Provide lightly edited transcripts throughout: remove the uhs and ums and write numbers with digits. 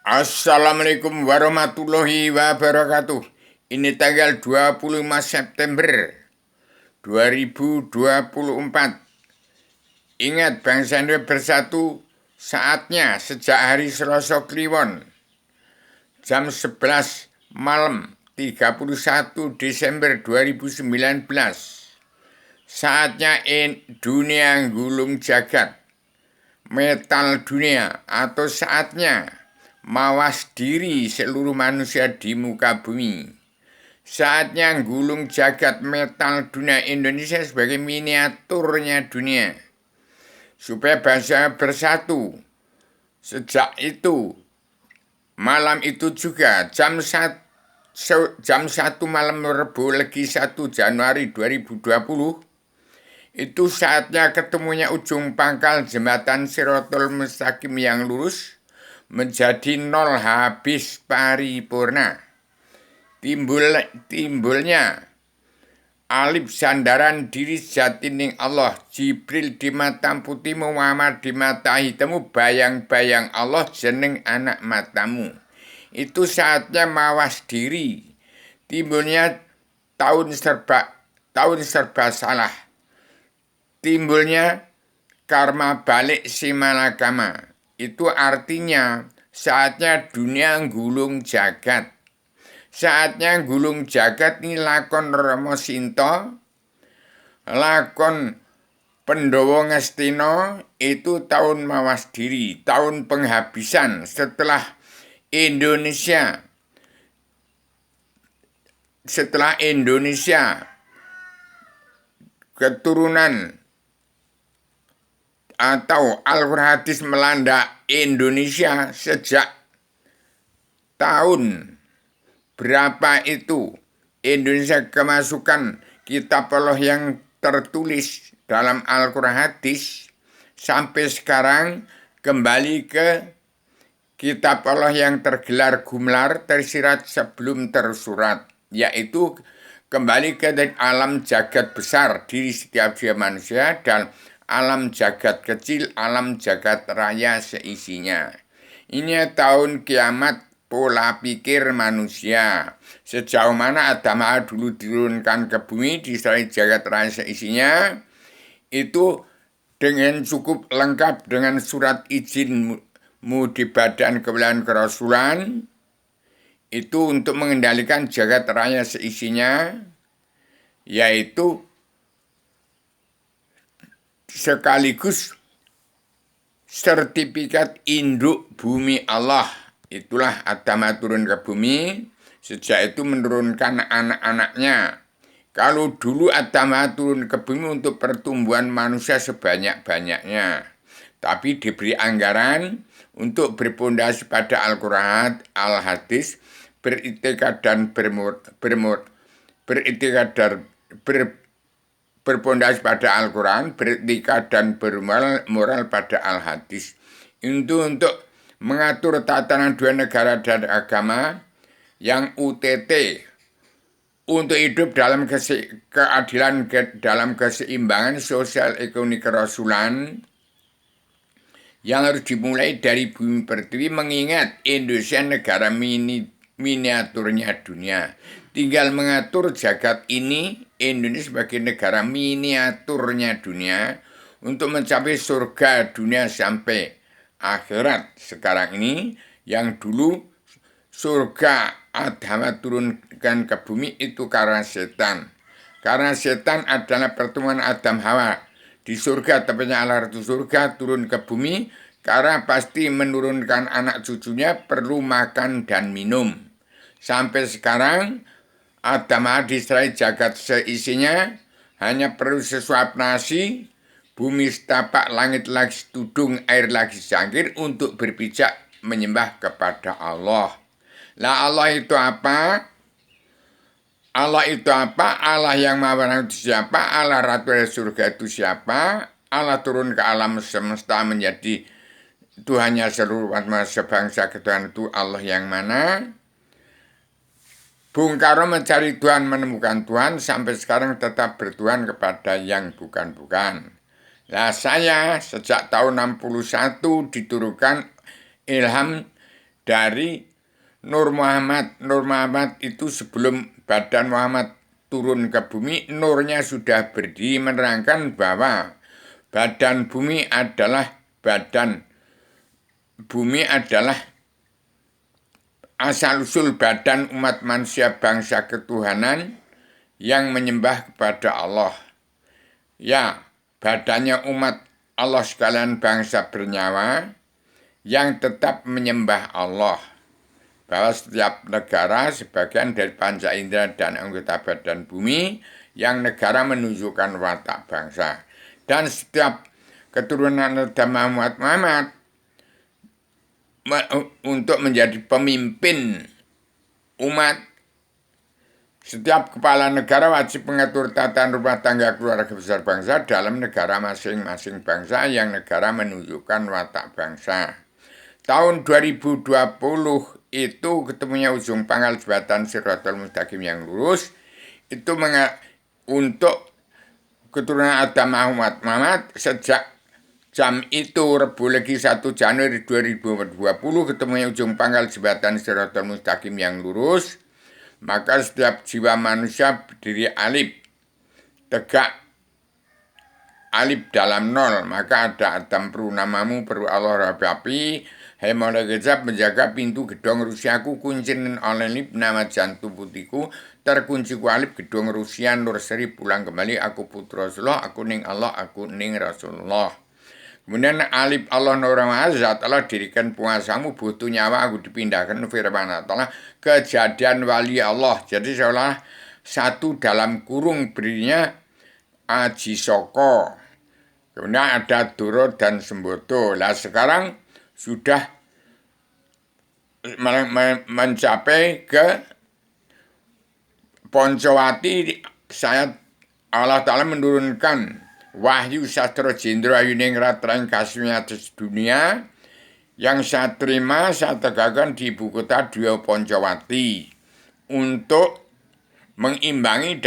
Assalamualaikum warahmatullahi wabarakatuh. Ini tanggal 25 September 2024. Ingat bangsa Indonesia bersatu, saatnya sejak hari Selasa Kliwon jam 11 malam 31 Desember 2019. Saatnya dunia gulung jagat, metal dunia, atau saatnya mawas diri seluruh manusia di muka bumi. Saatnya gulung jagat metal dunia Indonesia sebagai miniaturnya dunia, supaya bangsa bersatu. Sejak itu, malam itu juga jam 1 malam Rabu Legi 1 Januari 2020, itu saatnya ketemunya ujung pangkal jembatan Siratul Mustaqim yang lurus menjadi nol habis paripurna. Timbulnya alif sandaran diri jatining Allah. Jibril di mata putih, Muhammad di mata hitammu, bayang-bayang Allah jeneng anak matamu. Itu saatnya mawas diri. Timbulnya tahun serba salah. Timbulnya karma balik simalakama. Itu artinya saatnya dunia gulung jagat. Saatnya gulung jagat ini lakon Rama Sinta, lakon Pandhawa Ngastina, itu tahun mawas diri, tahun penghabisan setelah Indonesia keturunan atau Al-Hadis melanda Indonesia sejak tahun berapa itu Indonesia kemasukan kitab Allah yang tertulis dalam Al-Quran Hadis, sampai sekarang kembali ke kitab Allah yang tergelar gumlar tersirat sebelum tersurat, yaitu kembali ke alam jagat besar diri setiap manusia dan alam jagat kecil, alam jagat raya seisinya. Ini tahun kiamat pola pikir manusia. Sejauh mana Adam dulu diturunkan ke bumi di jagat raya seisinya, itu dengan cukup lengkap dengan surat izinmu di Badan Kepelatihan Kerasulan, itu untuk mengendalikan jagat raya seisinya, yaitu sekaligus sertifikat induk bumi Allah. Itulah Adam turun ke bumi, sejak itu menurunkan anak-anaknya. Kalau dulu Adam turun ke bumi untuk pertumbuhan manusia sebanyak-banyaknya, tapi diberi anggaran untuk berpondasi pada Al-Quran, Al-Hadis, beritikad dan berpondasi pada Al-Quran, beretika dan bermoral pada Al-Hadis. Itu untuk mengatur tatanan dua negara dan agama yang UTT, untuk hidup dalam keadilan, dalam keseimbangan sosial ekonomi kerasulan, yang harus dimulai dari bumi pertiwi, mengingat Indonesia negara miniaturnya dunia. Tinggal mengatur jagat ini, Indonesia sebagai negara miniaturnya dunia, untuk mencapai surga dunia sampai akhirat. Sekarang ini, yang dulu surga Adam turunkan ke bumi itu karena setan. Karena setan adalah pertemuan Adam Hawa di surga, tepatnya Allah Ratu surga turun ke bumi, karena pasti menurunkan anak cucunya perlu makan dan minum. Sampai sekarang Adam diserai jagat seisinya, hanya perlu sesuap nasi, bumi setapak, langit lagi setudung, air lagi secangkir untuk berpijak menyembah kepada Allah. Lah Allah itu apa? Allah itu apa? Allah yang maha itu siapa? Allah Ratu surga itu siapa? Allah turun ke alam semesta menjadi Tuhannya seluruh umat sebangsa ketuhanan itu Allah yang mana? Bung Karno mencari Tuhan, menemukan Tuhan, sampai sekarang tetap bertuhan kepada yang bukan-bukan. Nah, saya sejak tahun 61 diturunkan ilham dari Nur Muhammad. Nur Muhammad itu sebelum badan Muhammad turun ke bumi, nurnya sudah berdiri menerangkan bahwa badan bumi adalah asal-usul badan umat manusia bangsa ketuhanan yang menyembah kepada Allah. Ya, badannya umat Allah sekalian bangsa bernyawa yang tetap menyembah Allah. Bahwa setiap negara sebagian dari panca indera dan anggota badan bumi yang negara menunjukkan watak bangsa. Dan setiap keturunan Nabi Muhammad untuk menjadi pemimpin umat, setiap kepala negara wajib mengatur tata rumah tangga keluarga besar bangsa dalam negara masing-masing bangsa yang negara menunjukkan watak bangsa. Tahun 2020 itu ketemunya ujung pangkal jembatan Shirathul Mustaqim yang lurus itu untuk keturunan Adam Muhammad sejak jam itu Rebu Legi 1 Januari 2020 ketemunya ujung pangkal jembatan Shirathul Mustaqim yang lurus, maka setiap jiwa manusia berdiri alif, tegak alif dalam nol, maka ada Adam perlu namamu, perlu Allah Rabbi. Hai malaikat menjaga pintu gedung Rusiaku, kuncin oleh lip nama jantung putihku, terkunci ku alif gedung Rusia Nur Seri pulang kembali, aku putra Rasulullah, aku ning Allah, aku ning Rasulullah. Kemudian alif Allah Nur Azat Allah dirikan puasamu butuh nyawa, aku dipindahkan firman Allah kejadian wali Allah. Jadi seolah satu dalam kurung berinya Aji Soko. Kemudian ada Duro dan Sembodo. Nah sekarang sudah mencapai ke Poncowati. Allah Ta'ala menurunkan wahyu sastra jendra yuningrat rang kasihnya atas dunia yang saya terima, saya tegakkan di ibu kota Dua Poncowati untuk mengimbangi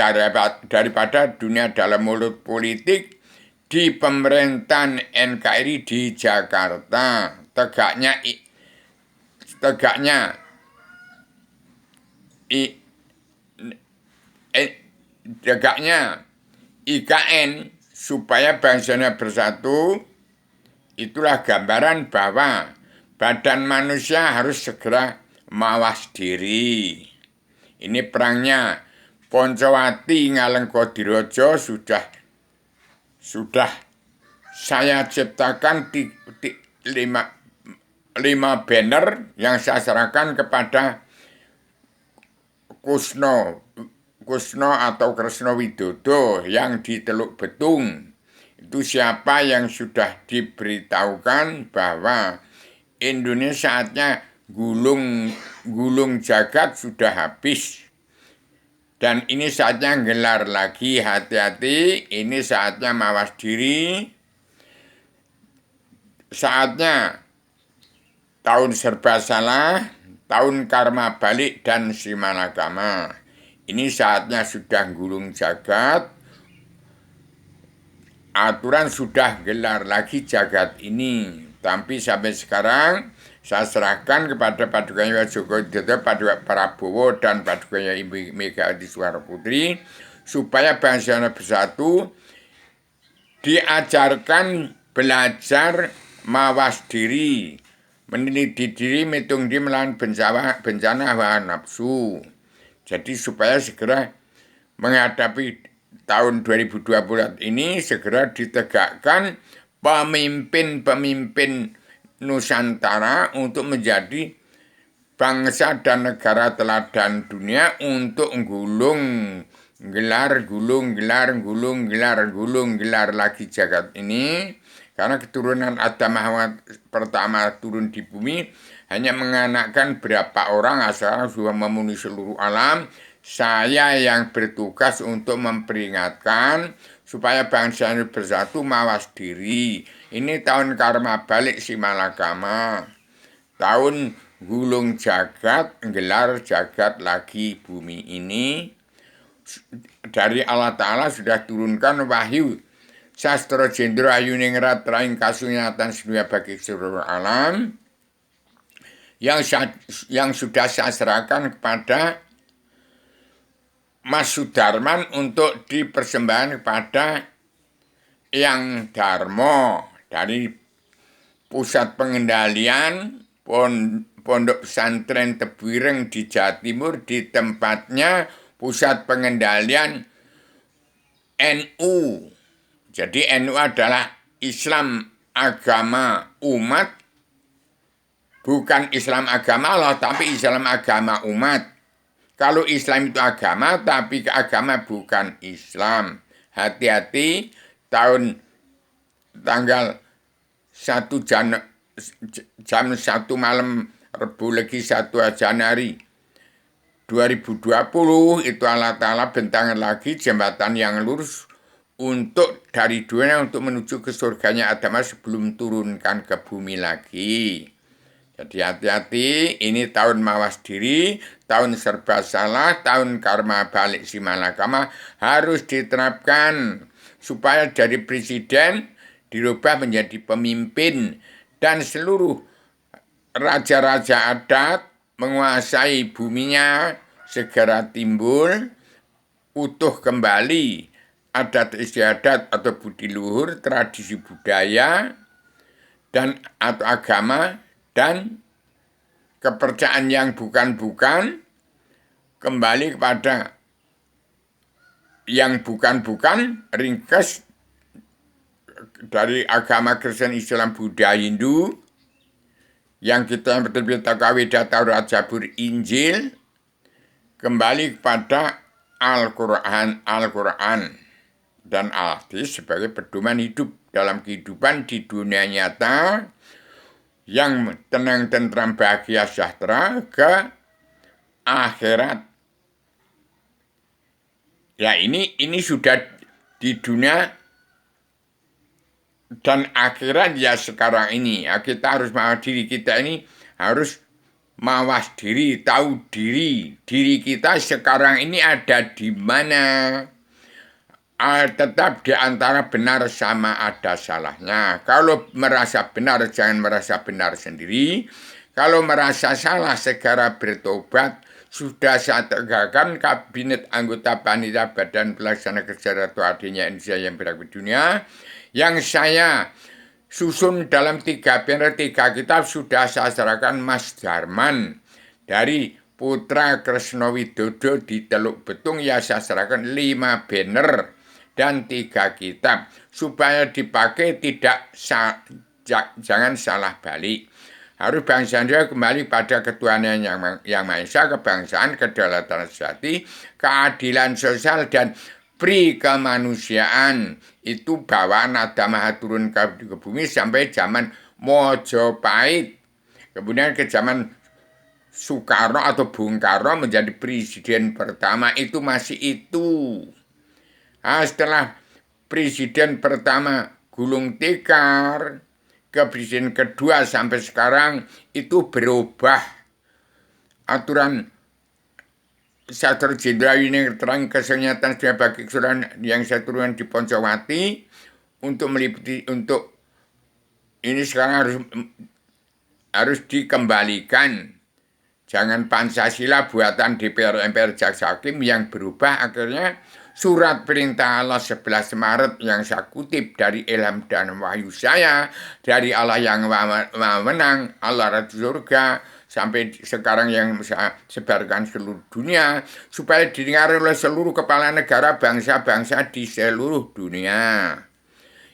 daripada dunia dalam mulut politik di pemerintahan NKRI di Jakarta. Tegaknya IKN supaya bangsanya bersatu. Itulah gambaran bahwa badan manusia harus segera mawas diri. Ini perangnya Poncowati Ngalengkodirojo sudah saya ciptakan 5 banner yang saya serahkan kepada Kusno atau Kresno Widodo yang di Teluk Betung. Itu siapa yang sudah diberitahukan bahwa Indonesia saatnya gulung jagat sudah habis. Dan ini saatnya gelar lagi, hati-hati, ini saatnya mawas diri. Saatnya tahun serba salah, tahun karma balik dan simalakama. Ini saatnya sudah gulung jagat. Aturan sudah gelar lagi jagat ini. Tapi sampai sekarang saya serahkan kepada Padukanya Joko Widodo, Paduka Prabowo dan Padukanya Ibu Megawati Soekarno Putri supaya bangsa bersatu, diajarkan belajar mawas diri, meneliti diri, menghitung diri melawan bencana hawa nafsu. Jadi supaya segera menghadapi tahun 2020 ini segera ditegakkan pemimpin-pemimpin Nusantara untuk menjadi bangsa dan negara teladan dunia untuk gulung gelar lagi jagat ini. Karena keturunan Adam Muhammad pertama turun di bumi hanya menganakkan berapa orang, asal sudah memenuhi seluruh alam. Saya yang bertugas untuk memperingatkan supaya bangsa ini bersatu, mawas diri. Ini tahun karma balik simalakama, tahun gulung jagat, gelar jagat lagi bumi ini. Dari Allah Ta'ala sudah turunkan wahyu sastra jendra ayuningrat raing kasunyatan sedunia bagi seluruh alam yang sudah saya serahkan kepada Mas Sudarman untuk dipersembahkan kepada Yang Darmo dari Pusat Pengendalian Pondok Pesantren Tebuireng di Jawa Timur, di tempatnya Pusat Pengendalian NU. Jadi NU adalah Islam agama umat, bukan Islam agama Allah, tapi Islam agama umat. Kalau Islam itu agama, tapi agama bukan Islam. Hati-hati, tanggal 1 jam 1 malam Rebu Legi 1 Januari 2020 itu Allah Ta'ala bentangan lagi jembatan yang lurus untuk dari dunia untuk menuju ke surganya Adam sebelum turunkan ke bumi lagi. Jadi hati-hati, ini tahun mawas diri, tahun serba salah, tahun karma balik si malakama harus diterapkan supaya dari presiden dirubah menjadi pemimpin dan seluruh raja-raja adat menguasai buminya segera timbul, utuh kembali adat istiadat atau budi luhur, tradisi budaya dan atau agama dan kepercayaan yang bukan-bukan kembali kepada yang bukan-bukan, ringkas dari agama Kristen, Islam, Buddha, Hindu, yang kita yang betul-betul Weda, Taurat, Zabur, Injil, kembali kepada Al-Quran dan Al-Hadis sebagai pedoman hidup dalam kehidupan di dunia nyata yang tenang, tentram, bahagia, sejahtera ke akhirat. Ya ini sudah di dunia dan akhirat ya sekarang ini. Ya, kita harus mawas diri, kita ini harus mawas diri, tahu diri kita sekarang ini ada di mana. Tetap di antara benar sama ada salahnya. Kalau merasa benar, jangan merasa benar sendiri. Kalau merasa salah, segera bertobat. Sudah saya tegakkan kabinet anggota panitia Badan Pelaksana Kerja Ratu Adanya Indonesia yang berada di dunia, yang saya susun dalam 3 banner, 3 kitab sudah saya serahkan Mas Darman dari Putra Kresno Widodo di Teluk Betung, ya saya serahkan 5 banner dan 3 kitab supaya dipakai, jangan salah balik. Harus bangsa Indonesia kembali pada ketuhanan yang Maha Esa, kebangsaan, kedaulatan sejati, keadilan sosial dan pri kemanusiaan. Itu bawaan Adam turun ke bumi sampai zaman Mojopahit. Kemudian ke zaman Soekarno atau Bung Karno menjadi presiden pertama, itu masih itu. Nah, setelah presiden pertama Gulung Tikar ke presiden kedua sampai sekarang itu berubah. Aturan Satker Jenderal ini terang kesenyatan sebagai keseluruhan yang saya turunkan di Poncowati untuk meliputi, untuk ini sekarang harus dikembalikan. Jangan Pancasila buatan DPR MPR Jaksa Hakim yang berubah. Akhirnya surat perintah Allah 11 Maret yang saya kutip dari ilham dan wahyu saya dari Allah yang menang, Allah Ratu Surga, sampai sekarang yang saya sebarkan seluruh dunia supaya didengar oleh seluruh kepala negara, bangsa-bangsa di seluruh dunia.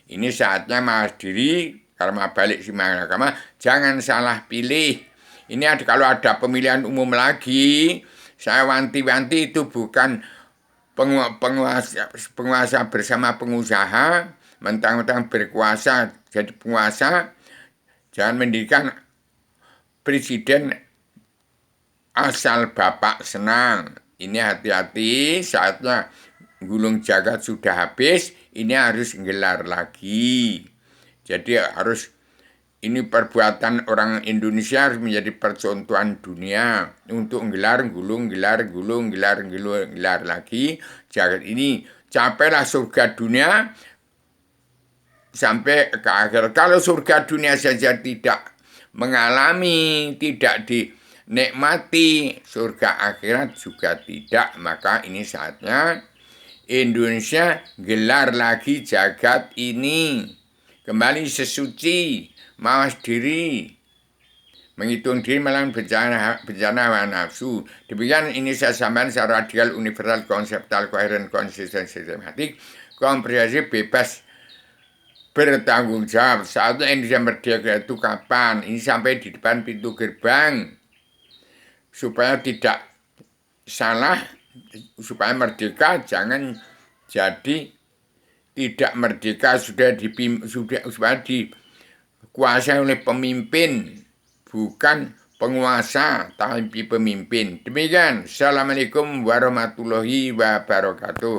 Ini saatnya mawas diri, karena balik si agama, jangan salah pilih. Ini kalau ada pemilihan umum lagi, saya wanti-wanti itu bukan penguasa bersama pengusaha, mentang-mentang berkuasa jadi penguasa. Jangan mendirikan presiden asal bapak senang. Ini hati-hati, saatnya gulung jagat sudah habis, ini harus gelar lagi. Jadi ini perbuatan orang Indonesia harus menjadi percontohan dunia untuk gulung lagi. Jagat ini capailah surga dunia sampai ke akhir. Kalau surga dunia saja tidak mengalami, tidak dinikmati, surga akhirat juga tidak. Maka ini saatnya Indonesia gelar lagi jagat ini. Kembali sesuci, mawas diri, menghitung diri melawan bencana hawa nafsu. Demikian ini saya sampaikan secara radikal, universal, konseptual, koheren, konsisten, sistematik, komprehensif, bebas, bertanggung jawab. Saat Indonesia merdeka itu kapan? Ini sampai di depan pintu gerbang. Supaya tidak salah, supaya merdeka jangan jadi tidak merdeka supaya dikuasai oleh pemimpin, bukan penguasa tapi pemimpin. Demikian. Assalamualaikum warahmatullahi wabarakatuh.